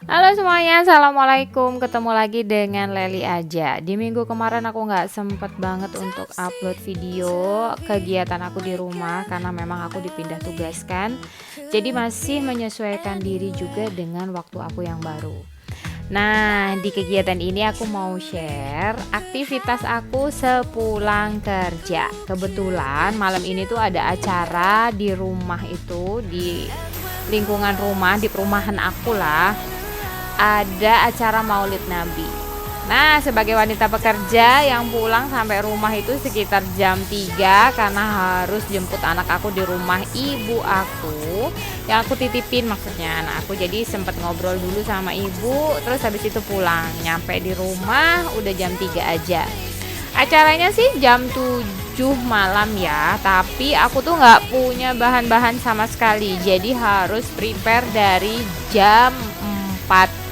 Halo semuanya, assalamualaikum. Ketemu lagi dengan Leli aja. Di minggu kemarin aku nggak sempet banget untuk upload video kegiatan aku di rumah karena memang aku dipindah tugaskan. Jadi masih menyesuaikan diri juga dengan waktu aku yang baru. Nah, di kegiatan ini aku mau share aktivitas aku sepulang kerja. Kebetulan malam ini tuh ada acara di rumah itu, di lingkungan rumah, di perumahan aku lah, ada acara Maulid Nabi. Nah, sebagai wanita pekerja yang pulang sampai rumah itu sekitar jam 3 karena harus jemput anak aku di rumah ibu aku yang aku titipin, maksudnya anak aku. Jadi sempat ngobrol dulu sama ibu, terus habis itu pulang. Nyampe di rumah udah jam 3 aja. Acaranya sih jam 7 malam ya, tapi aku tuh nggak punya bahan-bahan sama sekali. Jadi harus prepare dari jam 4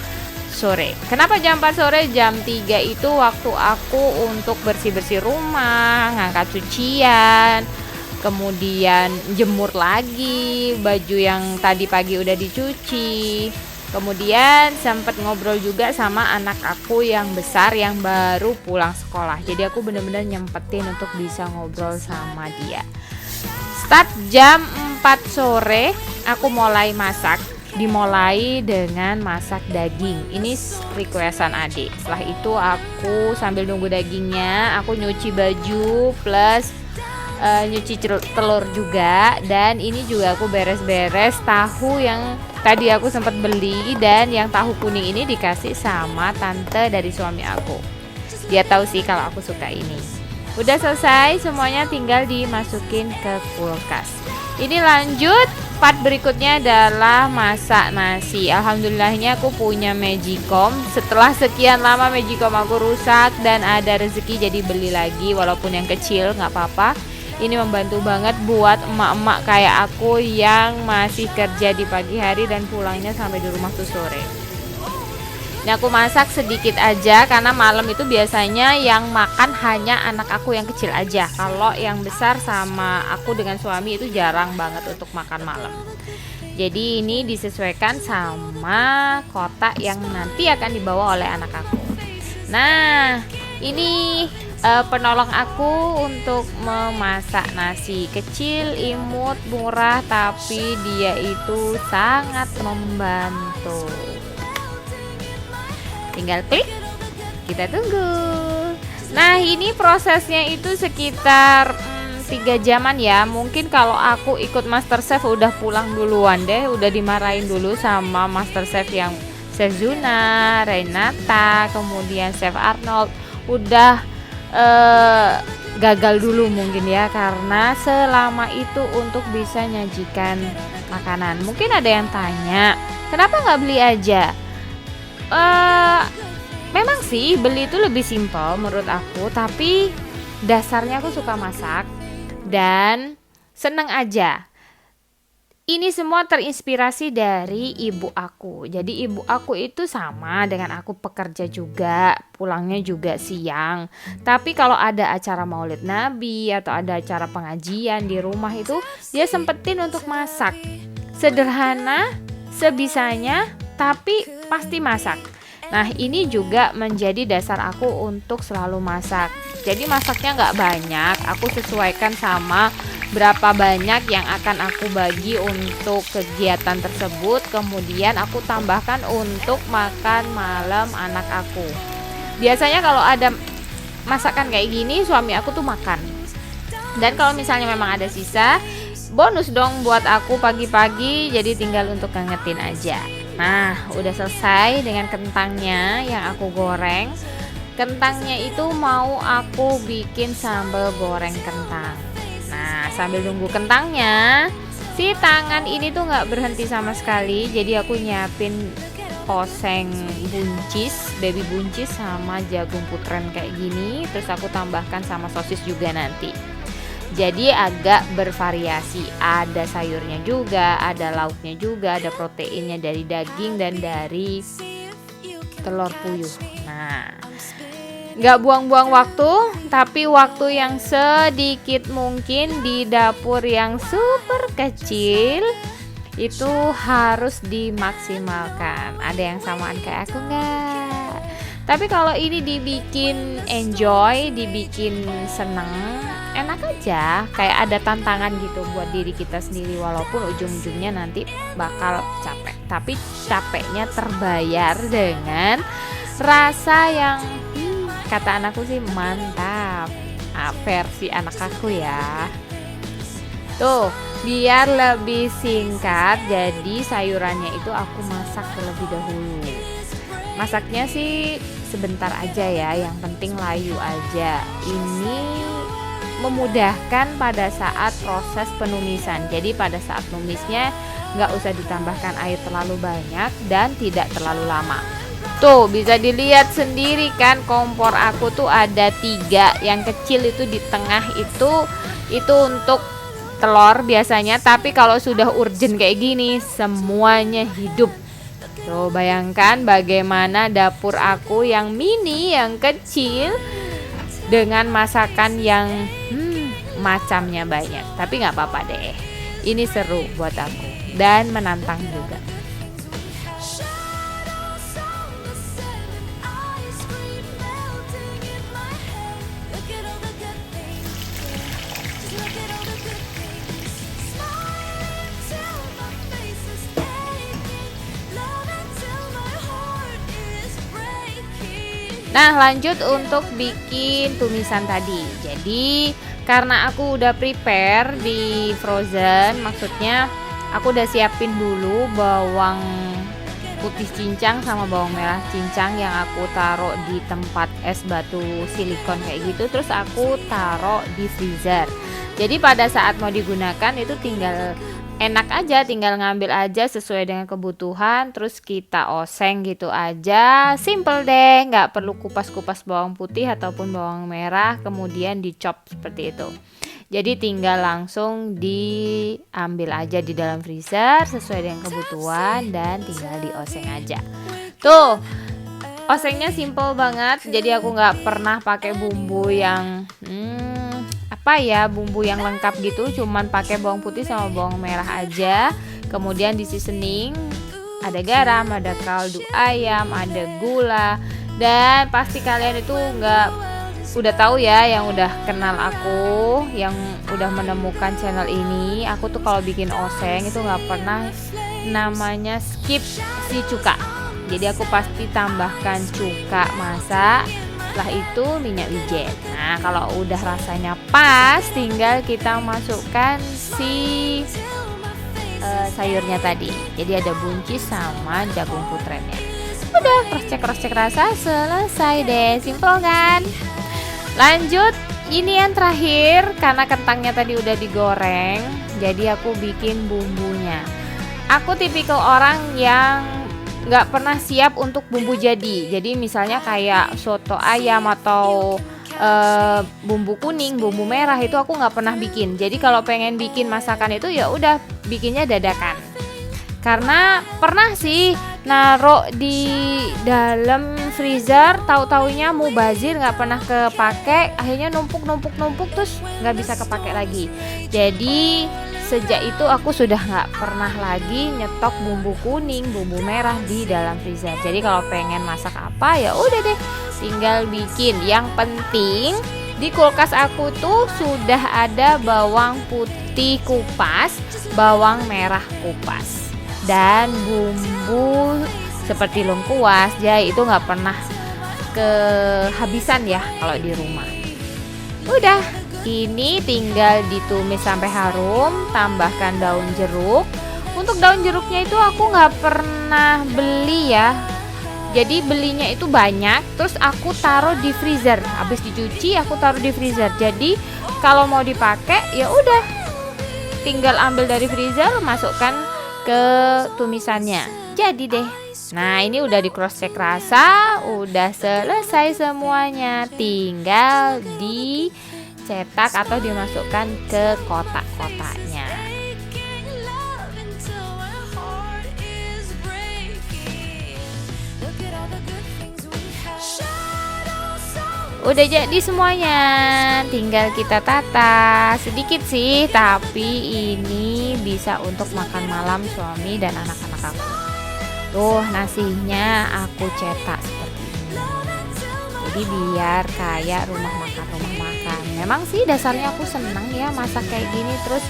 sore. Kenapa jam 4 sore? Jam 3 itu waktu aku untuk bersih-bersih rumah, ngangkat cucian, kemudian jemur lagi baju yang tadi pagi udah dicuci. Kemudian sempat ngobrol juga sama anak aku yang besar yang baru pulang sekolah. Jadi aku benar-benar nyempetin untuk bisa ngobrol sama dia. Start jam 4 sore, aku mulai masak. Dimulai dengan masak daging. Ini requestan adik. Setelah itu aku sambil nunggu dagingnya, aku nyuci baju plus nyuci telur juga. Dan ini juga aku beres-beres tahu yang tadi aku sempat beli, dan yang tahu kuning ini dikasih sama tante dari suami aku. Dia tahu sih kalau aku suka ini. Udah selesai semuanya, tinggal dimasukin ke kulkas. Ini lanjut, part berikutnya adalah masak nasi. Alhamdulillahnya aku punya Magicom. Setelah sekian lama Magicom aku rusak dan ada rezeki jadi beli lagi, walaupun yang kecil nggak apa-apa. Ini membantu banget buat emak-emak kayak aku yang masih kerja di pagi hari dan pulangnya sampai di rumah tuh sore. Ini aku masak sedikit aja karena malam itu biasanya yang makan hanya anak aku yang kecil aja. Kalau yang besar sama aku dengan suami itu jarang banget untuk makan malam. Jadi ini disesuaikan sama kotak yang nanti akan dibawa oleh anak aku. Nah, ini penolong aku untuk memasak nasi. Kecil, imut, murah, tapi dia itu sangat membantu. Tinggal klik, kita tunggu. Nah, ini prosesnya itu sekitar 3 jaman ya. Mungkin kalau aku ikut Masterchef udah pulang duluan deh, udah dimarahin dulu sama Masterchef yang Chef Zuna, Renata, kemudian Chef Arnold. Udah gagal dulu mungkin ya, karena selama itu untuk bisa nyajikan makanan. Mungkin ada yang tanya, kenapa nggak beli aja? Memang sih beli itu lebih simpel menurut aku, tapi dasarnya aku suka masak dan seneng aja. Ini semua terinspirasi dari ibu aku. Jadi ibu aku itu sama dengan aku, pekerja juga, pulangnya juga siang. Tapi kalau ada acara Maulid Nabi atau ada acara pengajian di rumah itu, dia sempetin untuk masak. Sederhana, sebisanya, tapi pasti masak. Nah, ini juga menjadi dasar aku untuk selalu masak. Jadi masaknya nggak banyak, aku sesuaikan sama berapa banyak yang akan aku bagi untuk kegiatan tersebut. Kemudian aku tambahkan untuk makan malam anak aku. Biasanya kalau ada masakan kayak gini, suami aku tuh makan. Dan kalau misalnya memang ada sisa, bonus dong buat aku pagi-pagi, jadi tinggal untuk ngangetin aja. Nah, udah selesai dengan kentangnya yang aku goreng. Kentangnya itu mau aku bikin sambal goreng kentang. Nah, sambil nunggu kentangnya, si tangan ini tuh nggak berhenti sama sekali. Jadi aku nyiapin oseng buncis, baby buncis sama jagung putren kayak gini. Terus aku tambahkan sama sosis juga nanti. Jadi agak bervariasi, ada sayurnya juga, ada lauknya juga, ada proteinnya dari daging dan dari telur puyuh. Nah, gak buang-buang waktu, tapi waktu yang sedikit mungkin di dapur yang super kecil. itu harus dimaksimalkan. Ada yang samaan kayak aku nggak? Tapi kalau ini dibikin enjoy, dibikin seneng, enak aja. Kayak ada tantangan gitu buat diri kita sendiri, walaupun ujung-ujungnya nanti bakal capek. Tapi capeknya terbayar dengan rasa yang kata anakku sih mantap. Versi anak aku ya. Tuh, biar lebih singkat, jadi sayurannya itu aku masak terlebih dahulu. Masaknya sih sebentar aja ya, yang penting layu aja. Ini memudahkan pada saat proses penumisan. Jadi pada saat numisnya nggak usah ditambahkan air terlalu banyak dan tidak terlalu lama. Tuh bisa dilihat sendiri kan, kompor aku tuh ada 3. Yang kecil itu di tengah itu untuk telur biasanya, tapi kalau sudah urgent kayak gini semuanya hidup. Tuh bayangkan bagaimana dapur aku yang mini, yang kecil, dengan masakan yang macamnya banyak. Tapi nggak apa-apa deh, ini seru buat aku dan menantang juga. Nah lanjut untuk bikin tumisan tadi. Jadi karena aku udah prepare di frozen, maksudnya aku udah siapin dulu bawang putih cincang sama bawang merah cincang yang aku taruh di tempat es batu silikon kayak gitu. Terus aku taruh di freezer. Jadi pada saat mau digunakan itu tinggal enak aja, tinggal ngambil aja sesuai dengan kebutuhan, terus kita oseng gitu aja. Simple deh, nggak perlu kupas-kupas bawang putih ataupun bawang merah kemudian dicop seperti itu. Jadi tinggal langsung diambil aja di dalam freezer sesuai dengan kebutuhan dan tinggal dioseng aja. Tuh osengnya simple banget, jadi aku nggak pernah pakai bumbu yang bumbu yang lengkap gitu, cuman pakai bawang putih sama bawang merah aja. Kemudian di seasoning ada garam, ada kaldu ayam, ada gula, dan pasti kalian itu udah tahu ya, yang udah kenal aku, yang udah menemukan channel ini, aku tuh kalau bikin oseng itu nggak pernah namanya skip si cuka. Jadi aku pasti tambahkan cuka masak. Setelah itu minyak wijen. Nah kalau udah rasanya pas, tinggal kita masukkan si sayurnya tadi. Jadi ada buncis sama jagung putrennya. Udah cross check rasa, selesai deh. Simple kan? Lanjut, ini yang terakhir, karena kentangnya tadi udah digoreng, jadi aku bikin bumbunya. Aku tipikal orang yang nggak pernah siap untuk bumbu jadi misalnya kayak soto ayam atau bumbu kuning, bumbu merah itu aku nggak pernah bikin. Jadi kalau pengen bikin masakan itu ya udah bikinnya dadakan. Karena pernah sih naruh di dalam freezer, tahu-taunya mubazir, nggak pernah kepake, akhirnya numpuk terus nggak bisa kepake lagi. Jadi sejak itu aku sudah nggak pernah lagi nyetok bumbu kuning, bumbu merah di dalam freezer. Jadi kalau pengen masak apa ya udah deh, tinggal bikin. Yang penting di kulkas aku tuh sudah ada bawang putih kupas, bawang merah kupas, dan bumbu seperti lengkuas, jahe itu nggak pernah kehabisan ya kalau di rumah. Udah, ini tinggal ditumis sampai harum, tambahkan daun jeruk. Untuk daun jeruknya itu aku nggak pernah beli ya. Jadi belinya itu banyak, terus aku taruh di freezer. Habis dicuci aku taruh di freezer. Jadi kalau mau dipakai ya udah, tinggal ambil dari freezer, masukkan ke tumisannya. Jadi deh. Nah ini udah di cross check rasa, udah selesai semuanya. Tinggal dicetak atau dimasukkan ke kotak-kotaknya. Udah jadi semuanya, tinggal kita tata. Sedikit sih, tapi ini bisa untuk makan malam suami dan anak-anak aku. Tuh nasinya aku cetak seperti ini. Jadi biar kayak rumah makan. Memang sih dasarnya aku seneng ya masak kayak gini, terus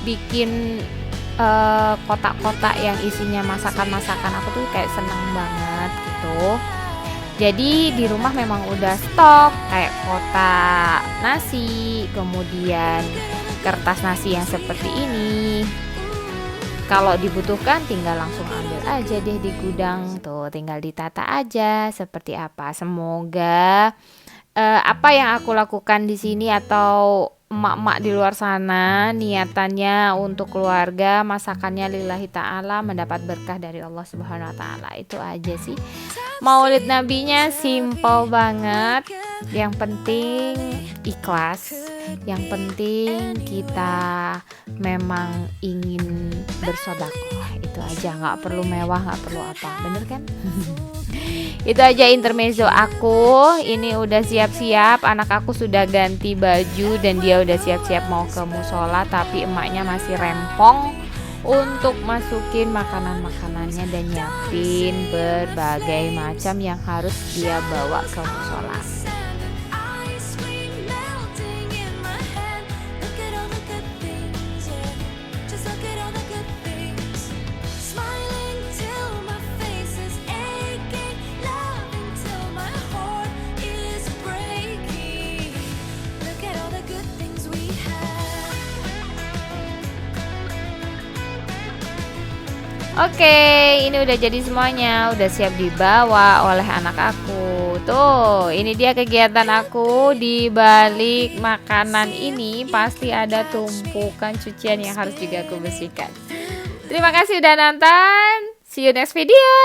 bikin kotak-kotak yang isinya masakan-masakan aku tuh kayak seneng banget gitu. Jadi di rumah memang udah stok kayak kotak nasi, kemudian kertas nasi yang seperti ini. Kalau dibutuhkan tinggal langsung ambil aja deh di gudang tuh, tinggal ditata aja seperti apa. Semoga apa yang aku lakukan di sini atau emak-emak di luar sana niatannya untuk keluarga, masakannya lillahi ta'ala, mendapat berkah dari Allah Subhanahu wa ta'ala. Itu aja sih. Maulid nabinya simple banget. Yang penting ikhlas. Yang penting kita memang ingin bersedekah. Itu aja, nggak perlu mewah, nggak perlu apa. Bener kan? Itu aja intermezzo aku. Ini udah siap-siap, anak aku sudah ganti baju dan dia udah siap-siap mau ke musola, tapi emaknya masih rempong untuk masukin makanan-makanannya dan nyiapin berbagai macam yang harus dia bawa ke musola. Oke, ini udah jadi semuanya, udah siap dibawa oleh anak aku. Tuh, ini dia kegiatan aku di balik makanan ini. Pasti ada tumpukan cucian yang harus juga aku bersihkan. Terima kasih udah nonton. See you next video.